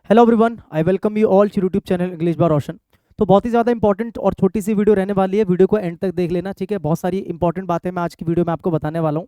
Hello everyone, I welcome you all to YouTube channel English by Roshan. तो बहुत ही ज़्यादा important और छोटी सी वीडियो रहने वाली है। वीडियो को एंड तक देख लेना, ठीक है। बहुत सारी इंपॉर्टेंट बातें मैं आज की वीडियो में आपको बताने वाला हूँ।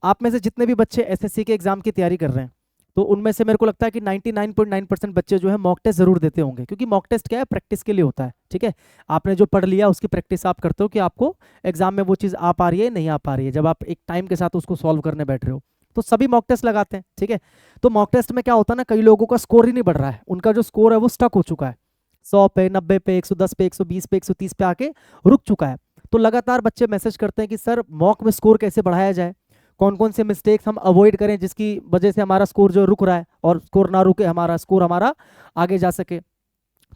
आप में से जितने भी बच्चे एसएससी के एग्जाम की तैयारी कर रहे हैं, तो उनमें से मेरे को लगता है कि 99.9% बच्चे जो है मॉक टेस्ट जरूर देते होंगे, क्योंकि मॉक टेस्ट क्या है, प्रैक्टिस के लिए होता है, ठीक है। आपने जो पढ़ लिया उसकी प्रैक्टिस आप करते हो कि आपको एग्जाम में वो चीज़ आ पा रही है नहीं आ पा रही है, जब आप एक टाइम के साथ उसको सॉल्व करने बैठ रहे हो। तो सभी मॉक टेस्ट लगाते हैं, ठीक है। तो मॉक टेस्ट में क्या होता है ना, कई लोगों का स्कोर ही नहीं बढ़ रहा है, उनका जो स्कोर है वो स्टक हो चुका है, 100 पे, 90 पे, 110 पे, 120 पे, 130 पे आके रुक चुका है। तो लगातार बच्चे मैसेज करते हैं कि सर मॉक में स्कोर कैसे बढ़ाया जाए, कौन कौन से मिस्टेक्स हम अवॉइड करें जिसकी वजह से हमारा स्कोर जो रुक रहा है और स्कोर ना रुके, हमारा स्कोर हमारा आगे जा सके।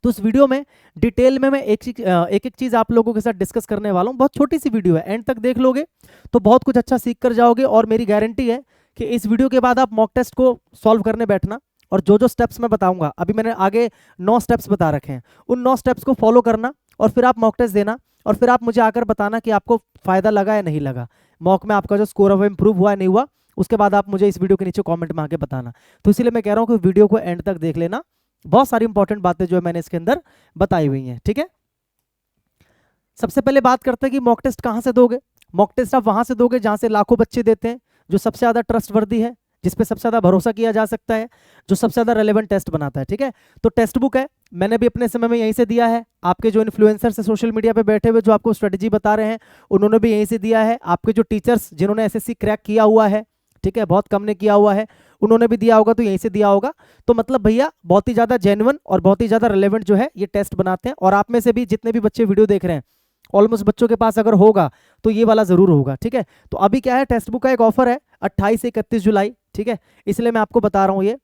तो इस वीडियो में डिटेल में मैं एक एक चीज आप लोगों के साथ डिस्कस करने वाला हूँ। बहुत छोटी सी वीडियो है, एंड तक देख लोगे तो बहुत कुछ अच्छा सीख कर जाओगे। और मेरी गारंटी है कि इस वीडियो के बाद आप मॉक टेस्ट को सॉल्व करने बैठना, और जो जो स्टेप्स मैं बताऊंगा, अभी मैंने आगे 9 स्टेप्स बता रखे हैं, उन 9 स्टेप्स को फॉलो करना और फिर आप मॉक टेस्ट देना, और फिर आप मुझे आकर बताना कि आपको फायदा लगा या नहीं लगा, मॉक में आपका जो स्कोर है वो इंप्रूव हुआ है नहीं हुआ। उसके बाद आप मुझे इस वीडियो के नीचे कमेंट में आके बताना। तो इसीलिए मैं कह रहा हूँ कि वीडियो को एंड तक देख लेना, बहुत सारी इंपॉर्टेंट बातें जो है मैंने इसके अंदर बताई हुई हैं, ठीक है। सबसे पहले बात करते हैं कि मॉक टेस्ट कहाँ से दोगे। मॉक टेस्ट आप वहां से दोगे जहां से लाखों बच्चे देते हैं, जो सबसे ज्यादा ट्रस्टवर्दी है, जिसपे सबसे ज्यादा भरोसा किया जा सकता है, जो सबसे ज्यादा रेलेवेंट टेस्ट बनाता है, ठीक है। तो टेक्स्ट बुक है, मैंने भी अपने समय में यहीं से दिया है। आपके जो इन्फ्लुएंसर से सोशल मीडिया पे बैठे हुए जो आपको स्ट्रेटेजी बता रहे हैं, उन्होंने भी यहीं से दिया है। आपके जो टीचर्स जिन्होंने एसएससी क्रैक किया हुआ है, ठीक है, बहुत कम ने किया हुआ है, उन्होंने भी दिया होगा, तो यहीं से दिया होगा। तो मतलब भैया बहुत ही ज्यादा जेन्युइन और बहुत ही ज्यादा रेलेवेंट जो है ये टेस्ट बनाते हैं। और आप में से भी जितने भी बच्चे वीडियो देख रहे हैं, ऑलमोस्ट बच्चों के पास अगर होगा तो ये वाला जरूर होगा, ठीक है। तो अभी क्या है, टेक्स्ट बुक का एक ऑफर है 28 से 31 जुलाई, ठीक है। इसलिए मैं आपको बता रहा हूँ, ये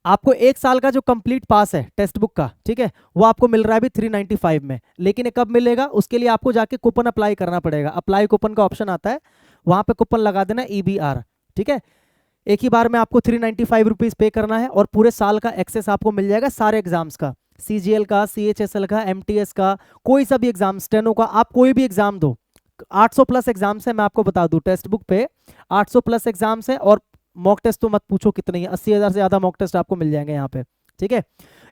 आपको 1 साल का जो कंप्लीट पास है टेक्स्ट बुक का, ठीक है, वो आपको मिल रहा है अभी 395 में। लेकिन ये कब मिलेगा, उसके लिए आपको जाके कूपन अप्लाई करना पड़ेगा। अप्लाई कूपन का ऑप्शन आता है, वहां पे कूपन लगा देना EBR, ठीक है। एक ही बार में आपको 395 रुपीज पे करना है और पूरे साल का एक्सेस आपको मिल जाएगा सारे एग्जाम्स का, CGL का, CHSL का, MTS का, कोई सा भी एग्जाम, स्टेनो का, आप कोई भी एग्जाम दो। 800 प्लस एग्जाम्स है, मैं आपको बता दूं टेक्स्ट बुक पे 800 प्लस एग्जाम्स है। और मॉक टेस्ट तो मत पूछो कितने हैं, 80,000 से ज्यादा मॉक टेस्ट आपको मिल जाएंगे यहाँ पे, ठीक है।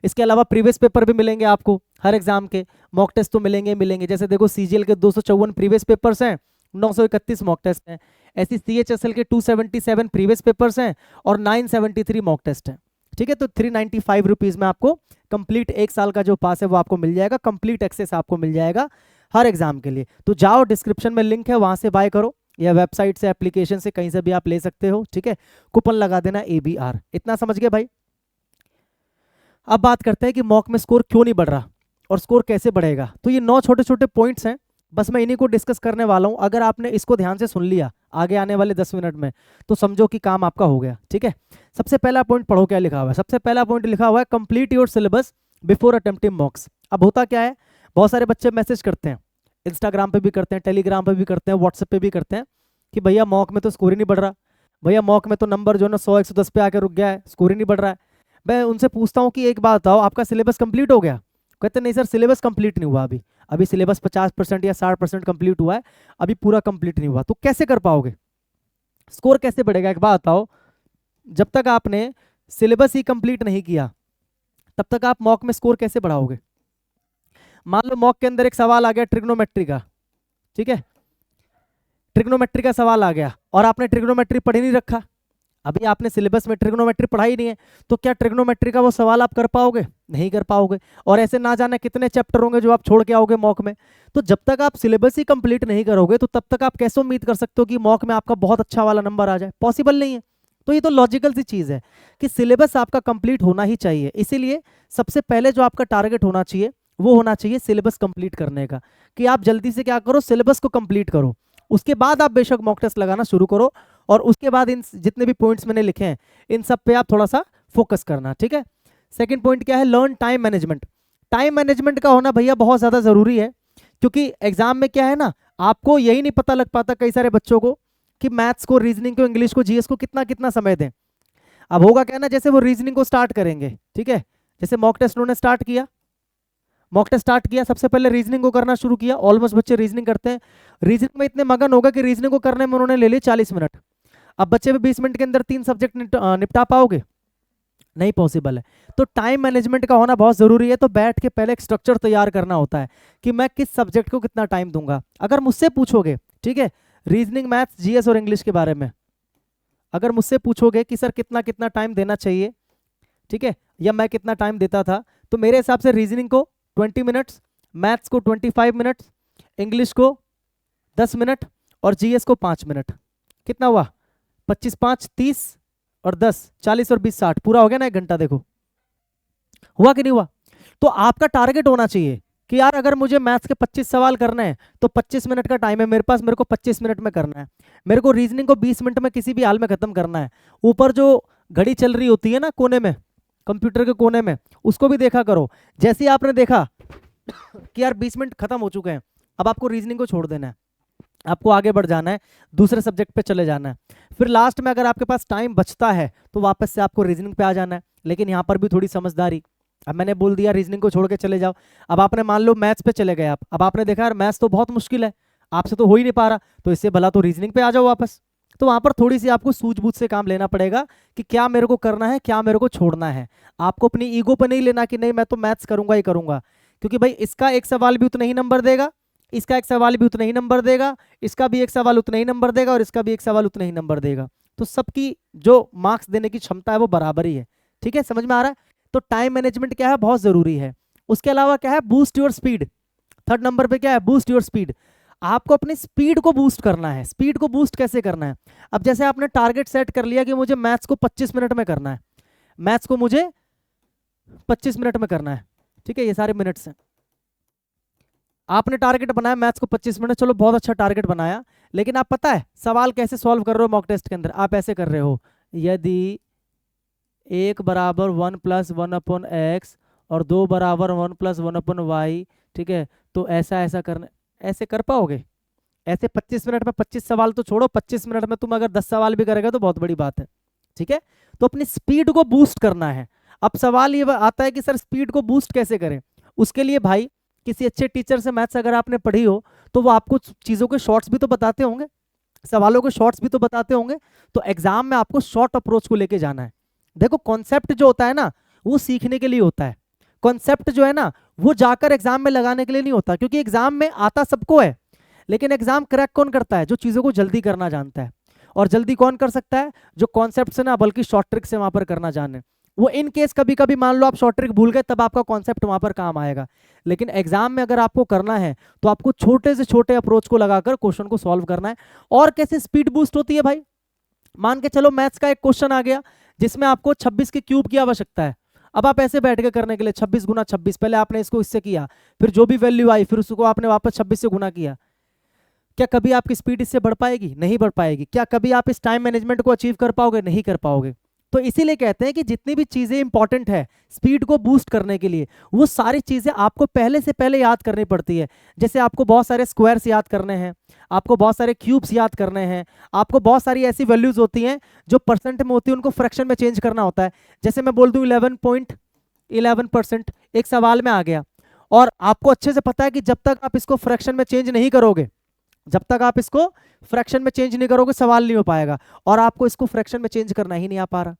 इसके अलावा प्रीवियस पेपर भी मिलेंगे आपको, हर एग्जाम के मॉक टेस्ट तो मिलेंगे मिलेंगे। जैसे देखो CGL के 254 प्रीवियस पेपर्स हैं, 931 मॉक टेस्ट हैं। ऐसी CHSL के 277 प्रीवियस पेपर्स हैं और 973 मॉक टेस्ट हैं, ठीक है। तो 395 रुपीज में आपको कंप्लीट 1 साल का जो पास है वो आपको मिल जाएगा, कंप्लीट एक्सेस आपको मिल जाएगा हर एग्जाम के लिए। तो जाओ, डिस्क्रिप्शन में लिंक है, वहां से बाय करो, या वेबसाइट से, एप्लीकेशन से, कहीं से भी आप ले सकते हो, ठीक है। कूपन लगा देना EBR। इतना समझ गए भाई। अब बात करते हैं कि मॉक में स्कोर क्यों नहीं बढ़ रहा और स्कोर कैसे बढ़ेगा। तो ये 9 छोटे छोटे पॉइंट्स हैं, बस मैं इन्हीं को डिस्कस करने वाला हूं। अगर आपने इसको ध्यान से सुन लिया आगे आने वाले 10 मिनट में, तो समझो कि काम आपका हो गया, ठीक है। सबसे पहला पॉइंट पढ़ो, क्या लिखा हुआ है। सबसे पहला पॉइंट लिखा हुआ है, complete your syllabus before attempting मॉक्स। अब होता क्या है, बहुत सारे बच्चे मैसेज करते हैं, इंस्टाग्राम पे भी करते हैं, टेलीग्राम पे भी करते हैं, व्हाट्सएप पे भी करते हैं कि भैया मॉक में तो स्कोर ही नहीं बढ़ रहा, भैया मॉक में तो नंबर जो है ना 100 110 पे आके रुक गया है, स्कोर ही नहीं बढ़ रहा है। मैं उनसे पूछता हूँ कि एक बात बताओ, आपका सिलेबस कंप्लीट हो गया? कहते नहीं सर, सिलेबस कंप्लीट नहीं हुआ, अभी अभी सिलेबस 50% या 60% कंप्लीट हुआ है, अभी पूरा कंप्लीट नहीं हुआ। तो कैसे कर पाओगे, स्कोर कैसे बढ़ेगा? एक बात बताओ, जब तक आपने सिलेबस ही कंप्लीट नहीं किया तब तक आप मॉक में स्कोर कैसे बढ़ाओगे? मान लो मॉक के अंदर एक सवाल आ गया ट्रिग्नोमेट्री का, ठीक है, ट्रिग्नोमेट्री का सवाल आ गया और आपने ट्रिग्नोमेट्री पढ़ी नहीं रखा, अभी आपने सिलेबस में ट्रिग्नोमेट्री पढ़ाई नहीं है, तो क्या ट्रिग्नोमेट्री का वो सवाल आप कर पाओगे? नहीं कर पाओगे। और ऐसे ना जाने कितने चैप्टर होंगे जो आप छोड़ के आओगे मॉक में। तो जब तक आप सिलेबस ही कंप्लीट नहीं करोगे, तो तब तक आप कैसे उम्मीद कर सकते हो कि मॉक में आपका बहुत अच्छा वाला नंबर आ जाए? पॉसिबल नहीं है। तो ये तो लॉजिकल सी चीज है कि सिलेबस आपका कंप्लीट होना ही चाहिए। इसीलिए सबसे पहले जो आपका टारगेट होना चाहिए वो होना चाहिए सिलेबस कंप्लीट करने का, कि आप जल्दी से क्या करो, सिलेबस को कंप्लीट करो। उसके बाद आप बेशक मॉक टेस्ट लगाना शुरू करो, और उसके बाद इन जितने भी पॉइंट्स मैंने लिखे हैं इन सब पे आप थोड़ा सा फोकस करना, ठीक है। सेकंड पॉइंट क्या है, learn time management. Time management का होना भैया बहुत ज्यादा जरूरी है, क्योंकि एग्जाम में क्या है ना, आपको यही नहीं पता लग पाता कई सारे बच्चों को कि मैथ्स को, रीजनिंग को, इंग्लिश को, GS को कितना कितना समय दें। अब होगा क्या ना, जैसे वो रीजनिंग को स्टार्ट करेंगे, ठीक है, जैसे मॉक टेस्ट उन्होंने स्टार्ट किया, मॉक टेस्ट स्टार्ट किया, सबसे पहले रीजनिंग को करना शुरू किया। ऑलमोस्ट बच्चे रीजनिंग करते हैं, रीजनिंग में इतने मगन होगा कि रीजनिंग को करने में उन्होंने ले लिए 40 मिनट। अब बच्चे भी 20 मिनट के अंदर 3 सब्जेक्ट निपटा पाओगे? नहीं पॉसिबल है। तो टाइम मैनेजमेंट का होना बहुत ज़रूरी है। तो बैठ के पहले एक स्ट्रक्चर तैयार करना होता है कि मैं किस सब्जेक्ट को कितना टाइम दूंगा। अगर मुझसे पूछोगे, ठीक है, रीजनिंग, मैथ्स, जीएस और इंग्लिश के बारे में अगर मुझसे पूछोगे कि सर कितना कितना टाइम देना चाहिए, ठीक है, या मैं कितना टाइम देता था, तो मेरे हिसाब से रीजनिंग को 20 मिनट्स, मैथ्स को 25 मिनट्स, इंग्लिश को 10 मिनट और जीएस को 5 मिनट। कितना हुआ? 25 5 30 और 10 40 और 20 60, पूरा हो गया ना 1 घंटा। देखो हुआ कि नहीं हुआ? तो आपका टारगेट होना चाहिए कि यार अगर मुझे मैथ्स के 25 सवाल करने हैं तो 25 मिनट का टाइम है मेरे पास, मेरे को 25 मिनट में करना है। मेरे को रीजनिंग को 20 मिनट में किसी भी हाल में खत्म करना है। ऊपर जो घड़ी चल रही होती है ना कोने में, कंप्यूटर के कोने में, उसको भी देखा करो। जैसे ही आपने देखा कि यार 20 मिनट खत्म हो चुके हैं, अब आपको रीजनिंग को छोड़ देना है, आपको आगे बढ़ जाना है, दूसरे सब्जेक्ट पे चले जाना है। फिर लास्ट में अगर आपके पास टाइम बचता है तो वापस से आपको रीजनिंग पे आ जाना है। लेकिन यहाँ पर भी थोड़ी समझदारी। अब मैंने बोल दिया रीजनिंग को छोड़ के चले जाओ, अब आपने मान लो मैथ्स पे चले गए आप, अब आपने देखा यार मैथ्स तो बहुत मुश्किल है, आपसे तो हो ही नहीं पा रहा, तो इससे भला तो रीजनिंग पे आ जाओ वापस। तो वहां पर थोड़ी सी आपको सूझबूझ से काम लेना पड़ेगा कि क्या मेरे को करना है, क्या मेरे को छोड़ना है। आपको अपनी ईगो पर नहीं लेना कि नहीं मैं तो मैथ्स करूंगा ही करूंगा, क्योंकि भाई इसका एक सवाल भी उतना ही नंबर देगा, इसका एक सवाल भी उतना ही नंबर देगा, इसका भी एक सवाल उतना ही नंबर देगा और इसका भी एक सवाल उतना ही नंबर देगा। तो सबकी जो मार्क्स देने की क्षमता है वो बराबर ही है। ठीक है, समझ में आ रहा है? तो टाइम मैनेजमेंट क्या है, बहुत जरूरी है। उसके अलावा क्या है, boost your speed. Third number पे क्या है, बूस्ट योर स्पीड। आपको अपनी स्पीड को बूस्ट करना है। स्पीड को बूस्ट कैसे करना है? अब जैसे आपने टारगेट सेट कर लिया कि मुझे मैथ्स को 25 मिनट में करना है, मैथ्स को मुझे 25 मिनट में करना है, ठीक है, ये सारे मिनट्स हैं। आपने टारगेट बनाया मैथ्स को 25 मिनट, चलो बहुत अच्छा टारगेट बनाया, लेकिन आप पता है सवाल कैसे सॉल्व कर रहे हो मॉक टेस्ट के अंदर? आप ऐसे कर रहे हो, यदि 1 बराबर 1 प्लस 1 अपॉन एक्स और 2 बराबर 1 प्लस 1 अपॉन वाई, ठीक है, तो ऐसा ऐसा करना। ऐसे कर पाओगे? ऐसे 25 मिनट में 25 सवाल तो छोड़ो, 25 मिनट में तुम अगर 10 सवाल भी करेगा तो बहुत बड़ी बात है। ठीक है, तो अपनी स्पीड को बूस्ट करना है। अब सवाल ये आता है कि सर स्पीड को बूस्ट कैसे करें? उसके लिए भाई किसी अच्छे टीचर से मैथ्स अगर आपने पढ़ी हो तो वो आपको चीज़ों के शॉर्ट्स भी तो बताते होंगे, सवालों के शॉर्ट्स भी तो बताते होंगे। तो एग्जाम में आपको शॉर्ट अप्रोच को लेके जाना है। देखो कॉन्सेप्ट जो होता है ना वो सीखने के लिए होता है, कॉन्सेप्ट जो है ना वो जाकर एग्जाम में लगाने के लिए नहीं होता, क्योंकि एग्जाम में आता सबको है, लेकिन एग्जाम क्रैक कौन करता है? जो चीज़ों को जल्दी करना जानता है। और जल्दी कौन कर सकता है? जो कॉन्सेप्ट से ना बल्कि शॉर्ट ट्रिक से वहां पर करना जाने। वो इन केस कभी कभी मान लो आप शॉर्ट ट्रिक भूल गए, तब आपका कॉन्सेप्ट वहां पर काम आएगा। लेकिन एग्जाम में अगर आपको करना है तो आपको छोटे से छोटे अप्रोच को लगाकर क्वेश्चन को सॉल्व करना है। और कैसे स्पीड बूस्ट होती है भाई? मान के चलो मैथ्स का एक क्वेश्चन आ गया जिसमें आपको 26 के क्यूब की आवश्यकता है। अब आप ऐसे बैठ के करने के लिए 26 गुना 26, पहले आपने इसको इससे किया, फिर जो भी वैल्यू आई फिर उसको आपने वापस 26 से गुना किया। क्या कभी आपकी स्पीड इससे बढ़ पाएगी? नहीं बढ़ पाएगी। क्या कभी आप इस टाइम मैनेजमेंट को अचीव कर पाओगे? नहीं कर पाओगे। तो इसीलिए कहते हैं कि जितनी भी चीजें इंपॉर्टेंट है स्पीड को बूस्ट करने के लिए, वो सारी चीजें आपको पहले से पहले याद करनी पड़ती है। जैसे आपको बहुत सारे स्क्वायर्स याद करने हैं, आपको बहुत सारे क्यूब्स याद करने हैं, आपको बहुत सारी ऐसी वैल्यूज होती हैं जो परसेंट में होती है, उनको फ्रैक्शन में चेंज करना होता है। जैसे मैं बोल दूं 11.11%, एक सवाल में आ गया, और आपको अच्छे से पता है कि जब तक आप इसको फ्रैक्शन में चेंज नहीं करोगे, जब तक आप इसको फ्रैक्शन में चेंज नहीं करोगे सवाल नहीं हो पाएगा, और आपको इसको फ्रैक्शन में चेंज करना ही नहीं आ पा रहा।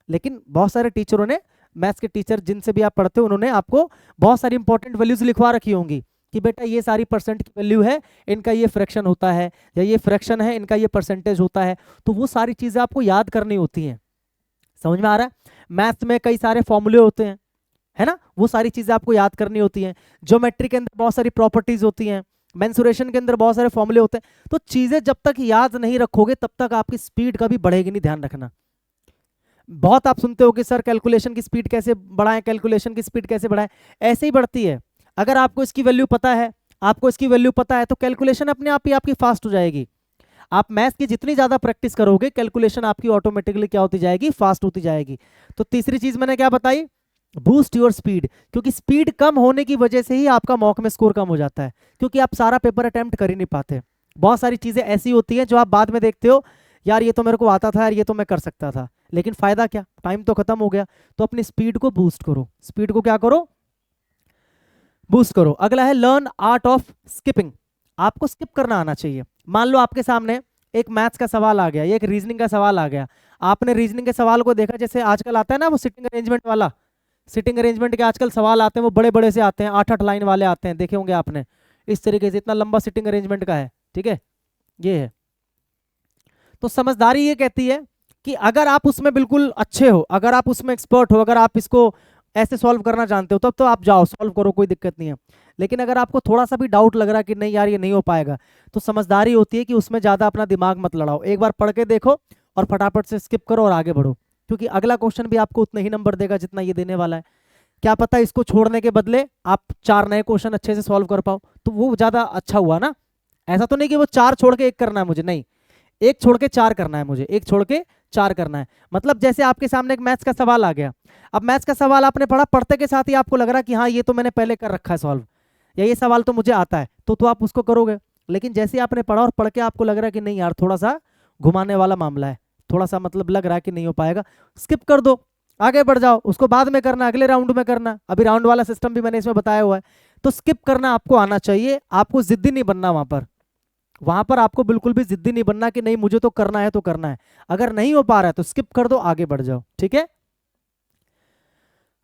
लेकिन बहुत सारे टीचरों ने, मैथ्स के टीचर जिनसे भी आप पढ़ते हो, उन्होंने आपको बहुत सारी इंपॉर्टेंट वैल्यूज लिखवा रखी होंगी कि बेटा ये सारी परसेंट की वैल्यू है, इनका ये फ्रैक्शन होता है, या ये फ्रैक्शन है इनका ये परसेंटेज होता है। तो वो सारी चीजें आपको याद करनी होती हैं। समझ में आ रहा है? मैथ्स में कई सारे फॉर्मूले होते हैं, है ना, वो सारी चीजें आपको याद करनी होती हैं। ज्योमेट्री के अंदर बहुत सारी प्रॉपर्टीज होती हैं, मेंसुरेशन के अंदर बहुत सारे फॉर्मूले होते हैं। तो चीजें जब तक याद नहीं रखोगे तब तक आपकी स्पीड कभी बढ़ेगी नहीं, ध्यान रखना। बहुत आप सुनते हो कि सर कैलकुलेशन की स्पीड कैसे बढ़ाएं, कैलकुलेशन की स्पीड कैसे बढ़ाएं। ऐसे ही बढ़ती है। अगर आपको इसकी वैल्यू पता है, आपको इसकी वैल्यू पता है, तो कैलकुलेशन अपने आप ही आपकी फास्ट हो जाएगी। आप मैथ्स की जितनी ज्यादा प्रैक्टिस करोगे कैलकुलेशन आपकी ऑटोमेटिकली क्या होती जाएगी? फास्ट होती जाएगी। तो तीसरी चीज मैंने क्या बताई? Boost your speed. क्योंकि स्पीड कम होने की वजह से ही आपका मॉक में स्कोर कम हो जाता है, क्योंकि आप सारा पेपर अटेम्प्ट कर ही नहीं पाते। बहुत सारी चीजें ऐसी होती हैं जो आप बाद में देखते हो, यार ये तो मेरे को आता था, यार ये तो मैं कर सकता था, लेकिन फायदा क्या, टाइम तो खत्म हो गया। तो अपनी स्पीड को बूस्ट करो, स्पीड को क्या करो? बूस्ट करो। अगला है लर्न आर्ट ऑफ स्किपिंग। आपको स्किप करना आना चाहिए। मान लो आपके सामने एक मैथ्स का सवाल आ गया, एक रीजनिंग का सवाल आ गया, आपने रीजनिंग के सवाल को देखा, जैसे आजकल आता है ना वो सिटिंग अरेंजमेंट वाला, सिटिंग अरेंजमेंट के आजकल सवाल आते हैं, वो बड़े बड़े से आते हैं, 8-8 लाइन वाले आते हैं, देखे होंगे आपने, इस तरीके से इतना लंबा सिटिंग अरेंजमेंट का है, ठीक है, ये है। तो समझदारी ये कहती है कि अगर आप उसमें बिल्कुल अच्छे हो, अगर आप उसमें एक्सपर्ट हो, अगर आप इसको ऐसे सॉल्व करना जानते हो, तब तो आप जाओ सॉल्व करो, कोई दिक्कत नहीं है। लेकिन अगर आपको थोड़ा सा भी डाउट लग रहा है कि नहीं यार ये नहीं हो पाएगा, तो समझदारी होती है कि उसमें ज़्यादा अपना दिमाग मत लड़ाओ, एक बार पढ़ के देखो और फटाफट से स्किप करो और आगे बढ़ो, क्योंकि अगला क्वेश्चन भी आपको उतने ही नंबर देगा जितना ये देने वाला है। क्या पता इसको छोड़ने के बदले आप 4 नए क्वेश्चन अच्छे से सॉल्व कर पाओ, तो वो ज़्यादा अच्छा हुआ ना। ऐसा तो नहीं कि वो 4 छोड़ के 1 करना है मुझे, नहीं, 1 छोड़ के 4 करना है मुझे, 1 छोड़ के 4 करना है। मतलब जैसे आपके सामने एक मैथ्स का सवाल आ गया, अब मैथ्स का सवाल आपने पढ़ा, पढ़ते के साथ ही आपको लग रहा है कि हाँ ये तो मैंने पहले कर रखा है सॉल्व, या ये सवाल तो मुझे आता है, तो आप उसको करोगे। लेकिन जैसे आपने पढ़ा और पढ़ के आपको लग रहा है कि नहीं यार थोड़ा सा घुमाने वाला मामला है, थोड़ा सा मतलब लग रहा है कि नहीं हो पाएगा, स्किप कर दो, आगे बढ़ जाओ, उसको बाद में करना, अगले राउंड में करना, अभी राउंड वाला सिस्टम भी मैंने इसमें बताया हुआ है। तो स्किप करना आपको आना चाहिए, आपको जिद्दी नहीं बनना वहां पर आपको बिल्कुल भी जिद्दी नहीं बनना कि नहीं मुझे तो करना है तो करना है। अगर नहीं हो पा रहा है तो स्किप कर दो, आगे बढ़ जाओ, ठीक है।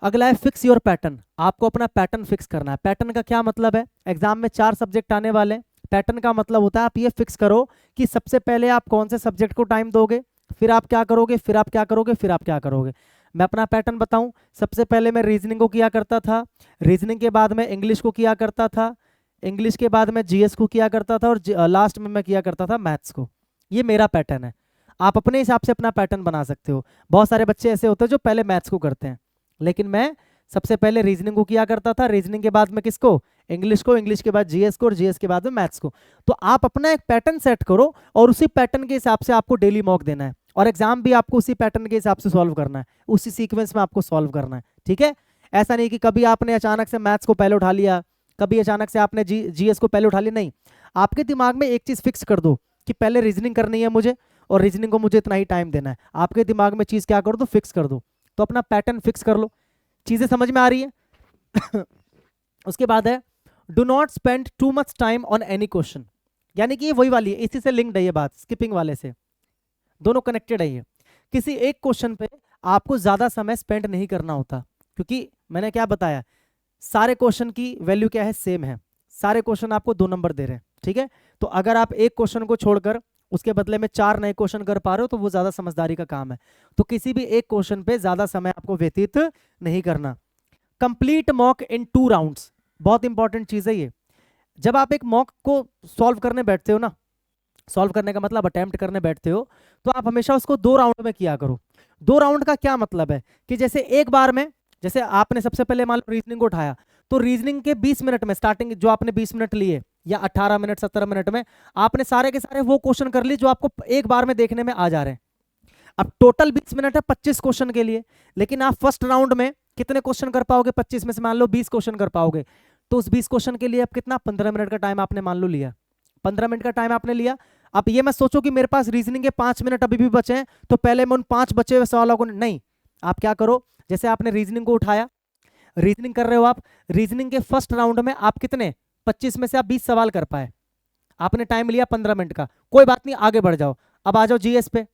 अगला है फिक्स योर पैटर्न, आपको अपना पैटर्न फिक्स करना है। पैटर्न का क्या मतलब है, एग्जाम में 4 सब्जेक्ट आने वाले हैं, पैटर्न का मतलब होता है आप ये फिक्स करो कि सबसे पहले आप कौन से सब्जेक्ट को टाइम दोगे, फिर आप क्या करोगे, फिर आप क्या करोगे, फिर आप क्या करोगे। मैं अपना पैटर्न बताऊं, सबसे पहले मैं रीजनिंग को किया करता था, रीजनिंग के बाद में इंग्लिश को किया करता था, इंग्लिश के बाद में जीएस को किया करता था, और लास्ट में मैं किया करता था मैथ्स को। ये मेरा पैटर्न है, आप अपने हिसाब से अपना पैटर्न बना सकते हो। बहुत सारे बच्चे ऐसे होते हैं जो पहले मैथ्स को करते हैं, लेकिन मैं सबसे पहले रीजनिंग को किया करता था, रीजनिंग के बाद में किसको, इंग्लिश को, इंग्लिश के बाद जीएस को, और जीएस के बाद में मैथ्स को। तो आप अपना एक पैटर्न सेट करो और उसी पैटर्न के हिसाब से आपको डेली मॉक देना है, और एग्जाम भी आपको उसी पैटर्न के हिसाब से सॉल्व करना है, उसी सीक्वेंस में आपको सॉल्व करना है, ठीक है। ऐसा नहीं कि कभी आपने अचानक से मैथ्स को पहले उठा लिया, कभी अचानक से आपने जीएस को पहले उठा लिया, नहीं, आपके दिमाग में एक चीज फिक्स कर दो कि पहले रीजनिंग करनी है मुझे, और रीजनिंग को मुझे इतना ही टाइम देना है। आपके दिमाग में चीज क्या कर दो, फिक्स कर दो, तो अपना पैटर्न फिक्स कर लो। चीजें समझ में आ रही है। उसके बाद है do not spend too much time on any question, यानी कि ये वही वाली है, इसी से लिंक्ड है ये बात, स्किपिंग वाले से, दोनों कनेक्टेड है ये। किसी एक क्वेश्चन पे आपको ज्यादा समय स्पेंड नहीं करना होता, क्योंकि मैंने क्या बताया, सारे क्वेश्चन की वैल्यू क्या है, सेम है, सारे क्वेश्चन आपको 2 नंबर दे रहे हैं, ठीक है। तो अगर आप एक क्वेश्चन को छोड़कर उसके बदले में 4 नए क्वेश्चन कर पा रहे हो, तो वो ज्यादा समझदारी का काम है। तो किसी भी एक क्वेश्चन पे ज्यादा समय आपको व्यतीत नहीं करना। कंप्लीट मॉक इन 2 राउंड्स, बहुत इंपॉर्टेंट चीज है ये। जब आप एक मॉक को सॉल्व करने बैठते हो ना, सॉल्व करने का मतलब अटेम्प्ट करने बैठते हो, तो आप हमेशा उसको 2 राउंड में किया करो। 2 राउंड का क्या मतलब है कि जैसे एक बार में, जैसे आपने सबसे पहले मान लो रीजनिंग को उठाया, तो रीजनिंग के 20 मिनट में, स्टार्टिंग जो आपने 20 मिनट लिए या 18 मिनट 17 मिनट में, आपने सारे के सारे वो क्वेश्चन कर लिए जो आपको एक बार में देखने में आ जा रहे हैं। अब टोटल 20 मिनट है 25 क्वेश्चन के लिए, लेकिन आप फर्स्ट राउंड में कितने क्वेश्चन कर पाओगे, 25 में से मान लो 20 क्वेश्चन कर पाओगे, तो उस 20 क्वेश्चन के लिए अब कितना, 15 मिनट का टाइम आपने मान लो लिया, 15 मिनट का टाइम आपने लिया। अब ये मत सोचो कि मेरे पास रीजनिंग के 5 मिनट अभी भी बचे हैं, तो पहले मैं उन 5 बचे हुए सवालों को, नहीं, आप क्या करो, जैसे आपने रीजनिंग को उठाया, रीजनिंग कर रहे हो आप, रीजनिंग के फर्स्ट राउंड में आप कितने, 25 में से आप 20 सवाल कर पाए, आपने टाइम लिया 15 मिनट का, कोई बात नहीं, आगे बढ़ जाओ। अब आ जाओ जीएस पे,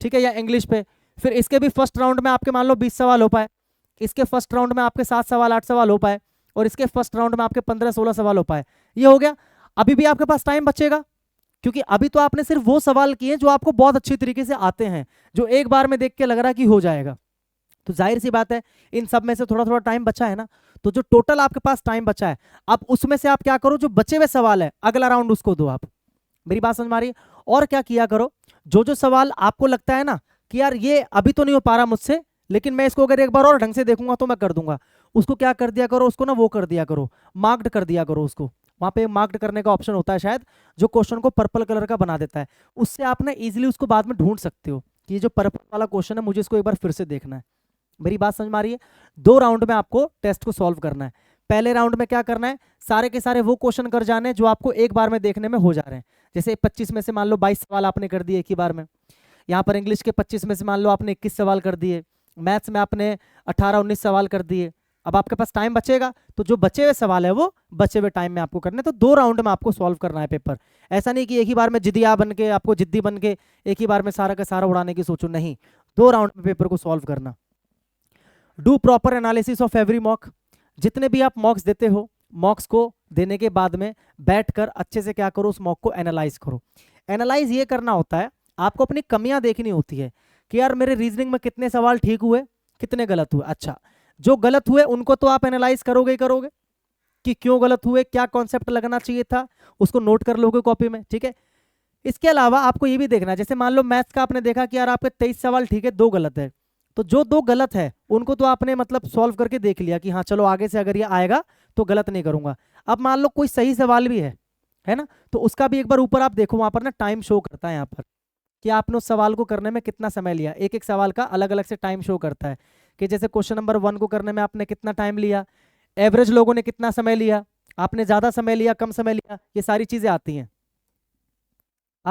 ठीक है, या इंग्लिश पे, फिर इसके भी फर्स्ट राउंड में आपके मान लो 20 सवाल हो पाए, इसके फर्स्ट राउंड में आपके 7 सवाल 8 सवाल हो पाए, और इसके फर्स्ट राउंड में आपके 15-16 सवाल हो पाए, ये हो गया। अभी भी आपके पास टाइम बचेगा, क्योंकि अभी तो आपने सिर्फ वो सवाल किए जो आपको बहुत अच्छी तरीके से आते हैं, जो एक बार में देख के लग रहा है कि हो जाएगा। तो जाहिर सी बात है इन सब में से थोड़ा थोड़ा टाइम बचा है ना, तो जो टोटल आपके पास टाइम बचा है, अब उसमें से आप क्या करो, जो बचे हुए सवाल है अगला राउंड उसको दो आप। मेरी बात समझ में आ रही है। और क्या किया करो, जो जो सवाल आपको लगता है ना कि यार ये अभी तो नहीं हो पा रहा मुझसे, लेकिन मैं इसको अगर एक बार और ढंग से देखूंगा तो मैं कर दूंगा, उसको क्या कर दिया करो, उसको ना वो कर दिया करो, मार्क्ड कर दिया करो उसको। वहां पे मार्क्ड करने का ऑप्शन होता है शायद, जो क्वेश्चन को पर्पल कलर का बना देता है, उससे आप ना इजीली उसको बाद में ढूंढ सकते हो कि ये जो पर्पल वाला क्वेश्चन है मुझे इसको एक बार फिर से देखना है। मेरी बात समझ में आ रही है। 2 राउंड में आपको टेस्ट को सॉल्व करना है। पहले राउंड में क्या करना है, सारे के सारे वो क्वेश्चन कर जाने जो आपको एक बार में देखने में हो जा रहे हैं। जैसे 25 में से मान लो 22 सवाल आपने कर दिए एक ही बार में, यहाँ पर इंग्लिश के 25 में से मान लो आपने 21 सवाल कर दिए, मैथ्स में आपने 18-19 सवाल कर दिए। अब आपके पास टाइम बचेगा, तो जो बचे हुए सवाल है वो बचे हुए टाइम में आपको करने, तो 2 राउंड में आपको सॉल्व करना है पेपर। ऐसा नहीं कि एक ही बार में जिद्दिया बन के, आपको जिद्दी बन के एक ही बार में सारा का सारा उड़ाने की सोचो, नहीं, 2 राउंड में पेपर को सॉल्व करना। Do proper analysis of every mock, जितने भी आप मॉक्स देते हो, मॉक्स को देने के बाद में बैठकर अच्छे से क्या करो, उस मॉक को एनालाइज करो। एनालाइज ये करना होता है, आपको अपनी कमियां देखनी होती है कि यार मेरे रीजनिंग में कितने सवाल ठीक हुए, कितने गलत हुए। अच्छा, जो गलत हुए उनको तो आप एनालाइज करोगे ही करोगे कि क्यों गलत हुए, क्या कॉन्सेप्ट लगना चाहिए था, उसको नोट कर लोगे कॉपी में, ठीक है। इसके अलावा आपको ये भी देखना है, जैसे मान लो मैथ्स का आपने देखा कि यार आपके 23 सवाल ठीक है, 2 गलत है, तो जो 2 गलत है उनको तो आपने मतलब सॉल्व करके देख लिया कि हाँ चलो आगे से अगर ये आएगा तो गलत नहीं करूंगा। अब मान लो कोई सही सवाल भी है ना, तो उसका भी एक बार ऊपर आप देखो, वहां पर ना टाइम शो करता है यहाँ पर कि आपने उस सवाल को करने में कितना समय लिया। एक एक सवाल का अलग अलग से टाइम शो करता है कि जैसे क्वेश्चन नंबर 1 को करने में आपने कितना टाइम लिया, एवरेज लोगों ने कितना समय लिया, आपने ज्यादा समय लिया, कम समय लिया, ये सारी चीजें आती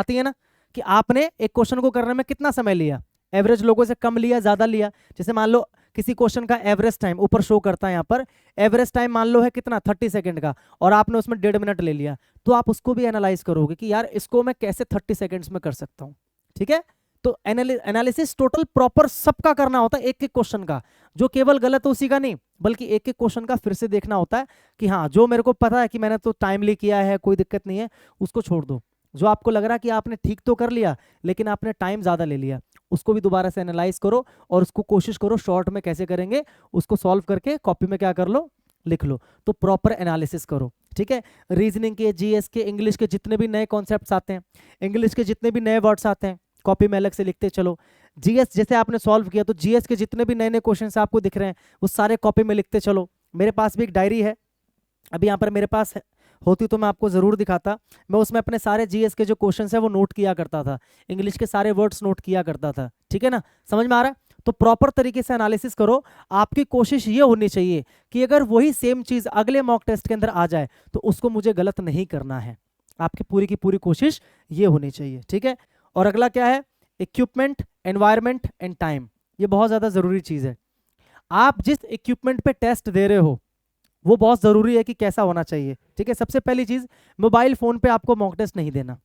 है ना, कि आपने एक क्वेश्चन को करने में कितना समय लिया, एवरेज लोगों से कम लिया, ज्यादा लिया। जैसे मान लो किसी क्वेश्चन का एवरेज टाइम ऊपर शो करता है यहाँ पर, एवरेज टाइम मान लो है कितना 30 सेकंड का, और आपने उसमें 1.5 मिनट ले लिया, तो आप उसको भी एनालाइज करोगे कि यार इसको मैं कैसे 30 सेकंड्स में कर सकता हूँ, ठीक है। तो एनालिसिस टोटल प्रॉपर सबका करना होता है, एक एक क्वेश्चन का, जो केवल गलत है उसी का नहीं, बल्कि एक एक क्वेश्चन का फिर से देखना होता है कि हाँ जो मेरे को पता है कि मैंने तो टाइमली किया है, कोई दिक्कत नहीं है, उसको छोड़ दो। जो आपको लग रहा है कि आपने ठीक तो कर लिया लेकिन आपने टाइम ज्यादा ले लिया, उसको भी दोबारा से एनालाइज करो और उसको कोशिश करो शॉर्ट में कैसे करेंगे, उसको सॉल्व करके कॉपी में क्या कर लो, लिख लो। तो प्रॉपर एनालिसिस करो, ठीक है। रीजनिंग के, जीएस के, इंग्लिश के जितने भी नए कॉन्सेप्ट्स आते हैं, इंग्लिश के जितने भी नए वर्ड्स आते हैं, कॉपी में अलग से लिखते चलो। जीएस जैसे आपने सॉल्व किया तो जीएस के जितने भी नए नए क्वेश्चन आपको दिख रहे हैं वो सारे कॉपी में लिखते चलो। मेरे पास भी एक डायरी है, अभी यहाँ पर मेरे पास होती तो मैं आपको जरूर दिखाता। मैं उसमें अपने सारे जीएस के जो क्वेश्चन है वो नोट किया करता था, इंग्लिश के सारे वर्ड्स नोट किया करता था, ठीक है ना, समझ में आ रहा है। तो प्रॉपर तरीके से एनालिसिस करो। आपकी कोशिश ये होनी चाहिए कि अगर वही सेम चीज अगले मॉक टेस्ट के अंदर आ जाए तो उसको मुझे गलत नहीं करना है। आपकी पूरी की पूरी कोशिश ये होनी चाहिए, ठीक है। और अगला क्या है, इक्विपमेंट, एनवायरमेंट एंड टाइम। ये बहुत ज्यादा जरूरी चीज है। आप जिस इक्विपमेंट पे टेस्ट दे रहे हो वो बहुत जरूरी है कि कैसा होना चाहिए, ठीक है। सबसे पहली चीज, मोबाइल फोन पे आपको मॉक टेस्ट नहीं देना।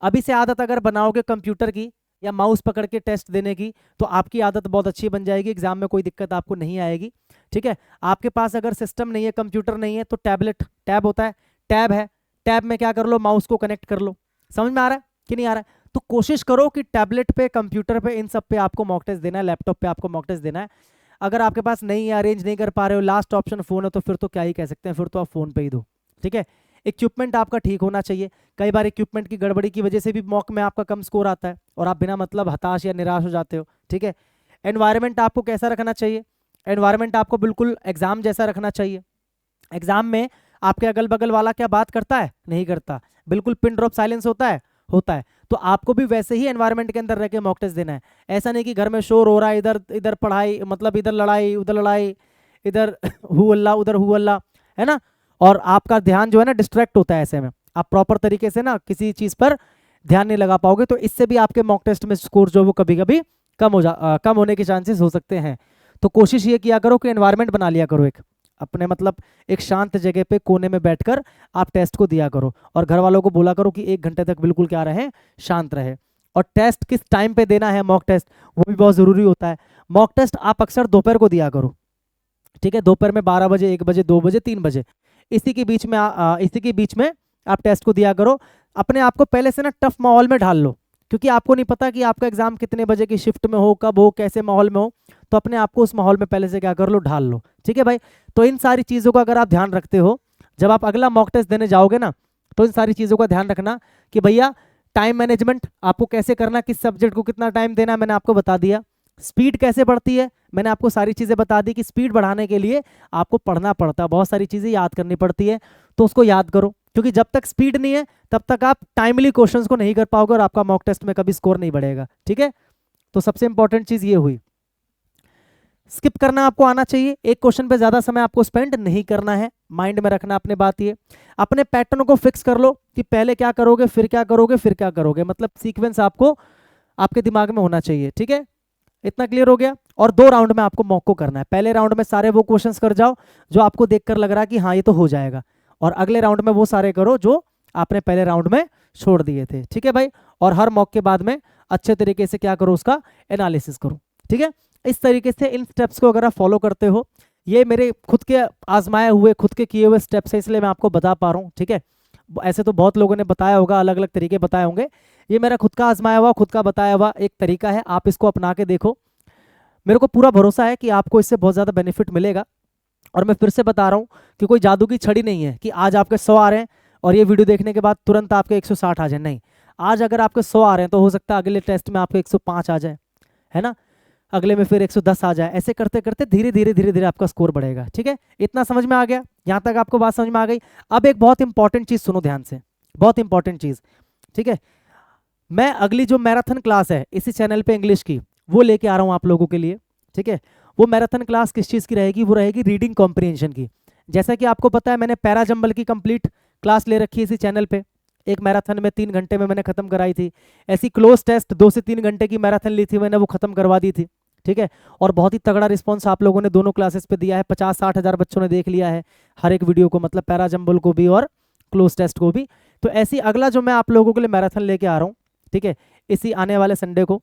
अभी से आदत अगर बनाओगे कंप्यूटर की या माउस पकड़ के टेस्ट देने की तो आपकी आदत बहुत अच्छी बन जाएगी, एग्जाम में कोई दिक्कत आपको नहीं आएगी, ठीक है। आपके पास अगर सिस्टम नहीं है, कंप्यूटर नहीं है, तो टैब होता है, टैब है, टैब में क्या कर लो, माउस को कनेक्ट कर लो। समझ में आ रहा है कि नहीं आ रहा है। तो कोशिश करो कि टैबलेट पे, कंप्यूटर पे, इन सब पे आपको मॉक टेस्ट देना है, लैपटॉप पे आपको मॉक टेस्ट देना है। अगर आपके पास नहीं है, अरेंज नहीं कर पा रहे हो, लास्ट ऑप्शन फोन है, तो फिर तो क्या ही कह सकते हैं, फिर तो आप फोन पे ही दो, ठीक है। इक्विपमेंट आपका ठीक होना चाहिए। कई बार इक्विपमेंट की गड़बड़ी की वजह से भी मॉक में आपका कम स्कोर आता है और आप बिना मतलब हताश या निराश हो जाते हो, ठीक है। एनवायरनमेंट आपको कैसा रखना चाहिए, एनवायरनमेंट आपको बिल्कुल एग्जाम जैसा रखना चाहिए। एग्जाम में आपके अगल बगल वाला क्या बात करता है, नहीं करता, बिल्कुल पिन ड्रॉप साइलेंस होता है। तो आपको भी वैसे ही एनवायरनमेंट के अंदर रह के मॉक टेस्ट देना है। ऐसा नहीं कि घर में शोर हो रहा है, इधर इधर पढ़ाई, मतलब इधर लड़ाई उधर लड़ाई, इधर हु अल्लाह उधर हु अल्लाह, है ना, और आपका ध्यान जो है ना डिस्ट्रैक्ट होता है। ऐसे में आप प्रॉपर तरीके से ना किसी चीज पर ध्यान नहीं लगा पाओगे, तो इससे भी आपके मॉक टेस्ट में स्कोर जो वो कभी कभी कम होने के चांसेस हो सकते हैं। तो कोशिश ये किया करो कि एनवायरनमेंट बना लिया करो एक अपने, मतलब एक शांत जगह पे कोने में बैठकर आप टेस्ट को दिया करो, और घर वालों को बोला करो कि 1 घंटे तक बिल्कुल क्या रहे, शांत रहे। और टेस्ट किस टाइम पे देना है मॉक टेस्ट, वो भी बहुत जरूरी होता है। मॉक टेस्ट आप अक्सर दोपहर को दिया करो, ठीक है। दोपहर में 12 बजे, 1 बजे, 2 बजे, 3 बजे, इसी के बीच में आप टेस्ट को दिया करो। अपने आप को पहले से ना टफ माहौल में ढाल लो, क्योंकि आपको नहीं पता कि आपका एग्जाम कितने बजे की शिफ्ट में हो, कब हो, कैसे माहौल में हो। तो अपने आप को उस माहौल में पहले से क्या कर लो, ढाल लो, ठीक है भाई। तो इन सारी चीज़ों का अगर आप ध्यान रखते हो, जब आप अगला मॉक टेस्ट देने जाओगे ना, तो इन सारी चीज़ों का ध्यान रखना कि भैया टाइम मैनेजमेंट आपको कैसे करना, किस सब्जेक्ट को कितना टाइम देना, मैंने आपको बता दिया। स्पीड कैसे बढ़ती है, मैंने आपको सारी चीज़ें बता दी कि स्पीड बढ़ाने के लिए आपको पढ़ना पड़ता है, बहुत सारी चीज़ें याद करनी पड़ती है, तो उसको याद करो। क्योंकि जब तक स्पीड नहीं है तब तक आप टाइमली क्वेश्चंस को नहीं कर पाओगे और आपका मॉक टेस्ट में कभी स्कोर नहीं बढ़ेगा, ठीक है। तो सबसे इंपॉर्टेंट चीज़ ये हुई। स्किप करना आपको आना चाहिए, एक क्वेश्चन पे ज्यादा समय आपको स्पेंड नहीं करना है, माइंड में रखना अपने बात ये। अपने पैटर्न को फिक्स कर लो कि पहले क्या करोगे, फिर क्या करोगे, फिर क्या करोगे, मतलब सीक्वेंस आपको आपके दिमाग में होना चाहिए, ठीक है। इतना क्लियर हो गया। और 2 राउंड में आपको मॉक को करना है। पहले राउंड में सारे वो क्वेश्चंस कर जाओ जो आपको देखकर लग रहा है कि हाँ ये तो हो जाएगा, और अगले राउंड में वो सारे करो जो आपने पहले राउंड में छोड़ दिए थे। ठीक है भाई, और हर मॉक के बाद में अच्छे तरीके से क्या करो, उसका एनालिसिस करो। ठीक है, इस तरीके से इन स्टेप्स को अगर आप फॉलो करते हो, ये मेरे खुद के आजमाए हुए, खुद के किए हुए स्टेप्स है, इसलिए मैं आपको बता पा रहा हूँ। ठीक है, ऐसे तो बहुत लोगों ने बताया होगा, अलग अलग तरीके बताए होंगे, ये मेरा खुद का आजमाया हुआ, खुद का बताया हुआ एक तरीका है। आप इसको अपना के देखो, मेरे को पूरा भरोसा है कि आपको इससे बहुत ज़्यादा बेनिफिट मिलेगा। और मैं फिर से बता रहा हूँ कि कोई जादू की छड़ी नहीं है कि आज आपके 100 आ रहे हैं और ये वीडियो देखने के बाद तुरंत आपके 160 आ जाए। नहीं, आज अगर आपके 100 आ रहे हैं तो हो सकता है अगले टेस्ट में आपके 105 आ जाए, है ना, अगले में फिर 110 आ जाए। ऐसे करते करते धीरे धीरे धीरे धीरे आपका स्कोर बढ़ेगा। ठीक है, इतना समझ में आ गया? यहाँ तक आपको बात समझ में आ गई? अब एक बहुत इंपॉर्टेंट चीज़ सुनो ध्यान से, बहुत इंपॉर्टेंट चीज़। ठीक है, मैं अगली जो मैराथन क्लास है इसी चैनल पे इंग्लिश की, वो लेके आ रहा हूँ आप लोगों के लिए। ठीक है, वो मैराथन क्लास किस चीज़ की रहेगी? वो रहेगी रीडिंग कॉम्प्रिहेंशन की। जैसा कि आपको पता है, मैंने पैरा जंबल की कंप्लीट क्लास ले रखी है इसी चैनल पे, एक मैराथन में 3 घंटे में मैंने खत्म कराई थी। ऐसी क्लोज टेस्ट 2 से 3 घंटे की मैराथन ली थी मैंने, वो खत्म करवा दी थी। ठीक है, और बहुत ही तगड़ा रिस्पॉन्स आप लोगों ने दोनों क्लासेस पे दिया है, 50-60 हज़ार बच्चों ने देख लिया है हर एक वीडियो को, मतलब पैरा जंबल को भी और क्लोज टेस्ट को भी। तो ऐसी अगला जो मैं आप लोगों के लिए मैराथन लेके आ रहा हूँ, ठीक है, इसी आने वाले संडे को,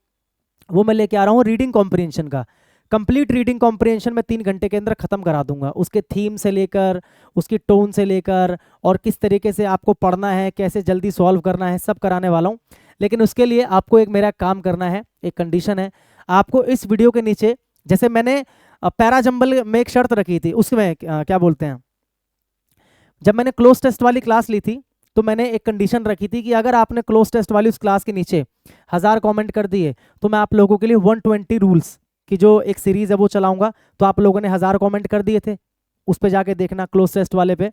वो मैं लेके आ रहा हूँ रीडिंग कॉम्प्रिहेंशन का। कंप्लीट रीडिंग कॉम्प्रिहेंशन में 3 घंटे के अंदर खत्म करा दूंगा, उसके थीम से लेकर, उसकी टोन से लेकर, और किस तरीके से आपको पढ़ना है, कैसे जल्दी सॉल्व करना है, सब कराने वाला हूँ। लेकिन उसके लिए आपको एक मेरा काम करना है, एक कंडीशन है। आपको इस वीडियो के नीचे, जैसे मैंने पैरा जंबल में एक शर्त रखी थी, उसमें क्या बोलते हैं, जब मैंने क्लोज टेस्ट वाली क्लास ली थी तो मैंने एक कंडीशन रखी थी कि अगर आपने क्लोज टेस्ट वाली उस क्लास के नीचे 1000 कमेंट कर दिए तो मैं आप लोगों के लिए 120 रूल्स की जो एक सीरीज है वो चलाऊंगा। तो आप लोगों ने 1000 कमेंट कर दिए थे, उस पर जाके देखना क्लोज टेस्ट वाले पे।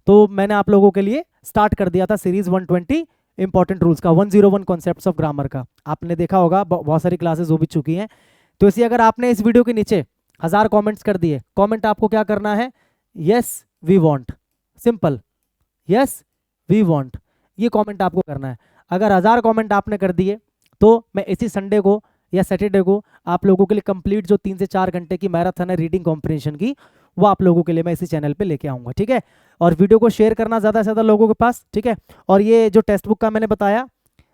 तो मैंने आप लोगों के लिए स्टार्ट कर दिया था सीरीज 120 इंपॉर्टेंट रूल्स का, 101 कॉन्सेप्ट्स ऑफ ग्रामर का। आपने देखा होगा, बहुत सारी क्लासेस हो भी चुकी हैं। तो इसी अगर आपने इस वीडियो के नीचे 1000 कमेंट्स कर दिए, कमेंट आपको क्या करना है, yes we want, simple, yes we want, ये कमेंट आपको करना है। अगर 1000 कमेंट आपने कर दिए तो मैं इसी संडे को या सैटरडे को आप लोगों के लिए कंप्लीट जो 3 से 4 घंटे की मैराथन है रीडिंग कॉम्प्रिहेंशन की, वो आप लोगों के लिए मैं इसी चैनल पे लेके आऊँगा। ठीक है, और वीडियो को शेयर करना ज़्यादा से ज़्यादा लोगों के पास। ठीक है, और ये जो टेक्स्ट बुक का मैंने बताया,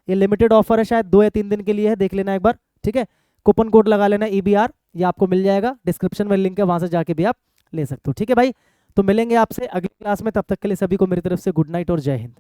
ये लिमिटेड ऑफर है, शायद 2 या 3 दिन के लिए है, देख लेना एक बार। ठीक है, कूपन कोड लगा लेना EBR, ये आपको मिल जाएगा, डिस्क्रिप्शन में लिंक है, वहाँ से जाके भी आप ले सकते हो। ठीक है भाई, तो मिलेंगे आपसे अगली क्लास में, तब तक के लिए सभी को मेरी तरफ से गुड नाइट और जय हिंद।